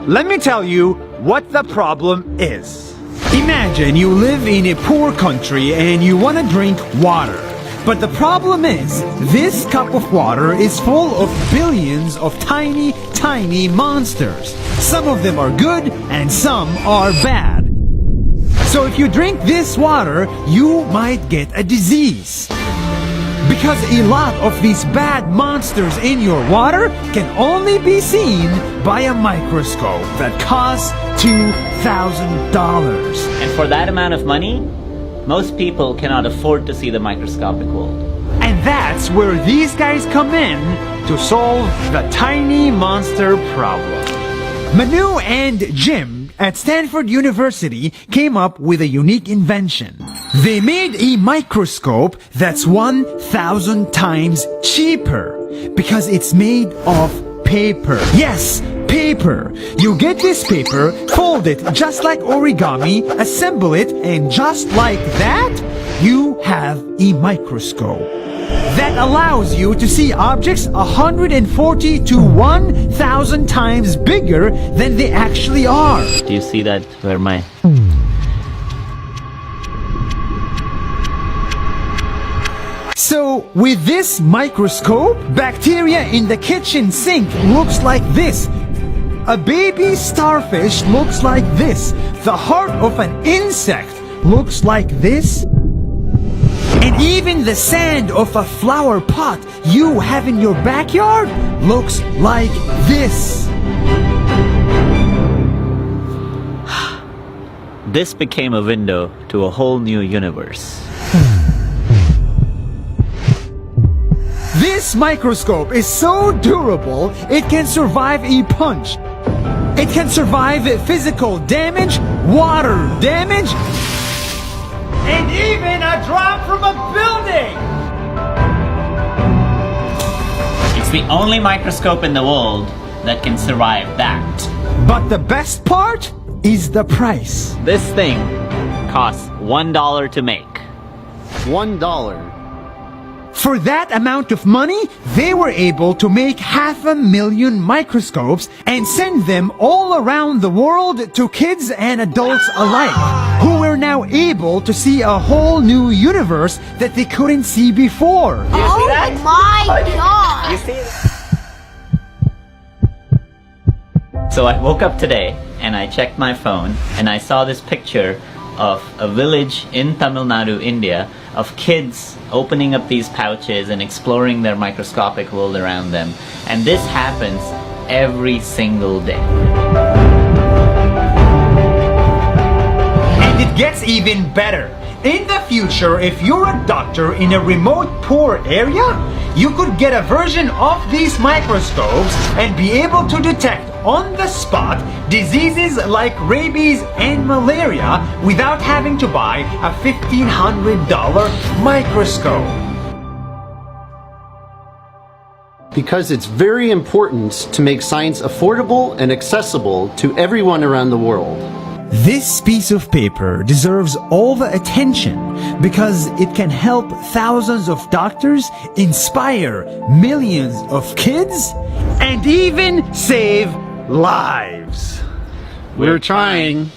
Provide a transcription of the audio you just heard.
let me tell you what the problem is. Imagine you live in a poor country and you want to drink water. But the problem is, this cup of water is full of billions of tiny, tiny monsters. Some of them are good and some are bad. So if you drink this water, you might get a disease. Because a lot of these bad monsters in your water can only be seen by a microscope that costs $2,000. And for that amount of money, most people cannot afford to see the microscopic world. And that's where these guys come in to solve the tiny monster problem. Manu and Jim at Stanford University came up with a unique invention. They made a microscope that's 1,000 times cheaper because it's made of paper. Yes, paper. You get this paper, fold it just like origami, assemble it, and just like that, you have a microscope that allows you to see objects 140 to 1,000 times bigger than they actually are. Do you see that where my... So, with this microscope, bacteria in the kitchen sink looks like this. A baby starfish looks like this. The heart of an insect looks like this. And even the sand of a flower pot you have in your backyard looks like this. This became a window to a whole new universe. This microscope is so durable, it can survive a punch. It can survive physical damage, water damage, and even a drop from a building! It's the only microscope in the world that can survive that. But the best part is the price. This thing costs $1 to make. $1. For that amount of money, they were able to make 500,000 microscopes and send them all around the world to kids and adults alike, who were now able to see a whole new universe that they couldn't see before. Oh my God! You see it? So I woke up today and I checked my phone and I saw this picture of a village in Tamil Nadu, India, of kids opening up these pouches and exploring their microscopic world around them. And this happens every single day. And it gets even better. In the future, if you're a doctor in a remote, poor area, you could get a version of these microscopes and be able to detect on the spot diseases like rabies and malaria without having to buy a $1,500 microscope. Because it's very important to make science affordable and accessible to everyone around the world. This piece of paper deserves all the attention because it can help thousands of doctors, inspire millions of kids, and even save lives. We're trying.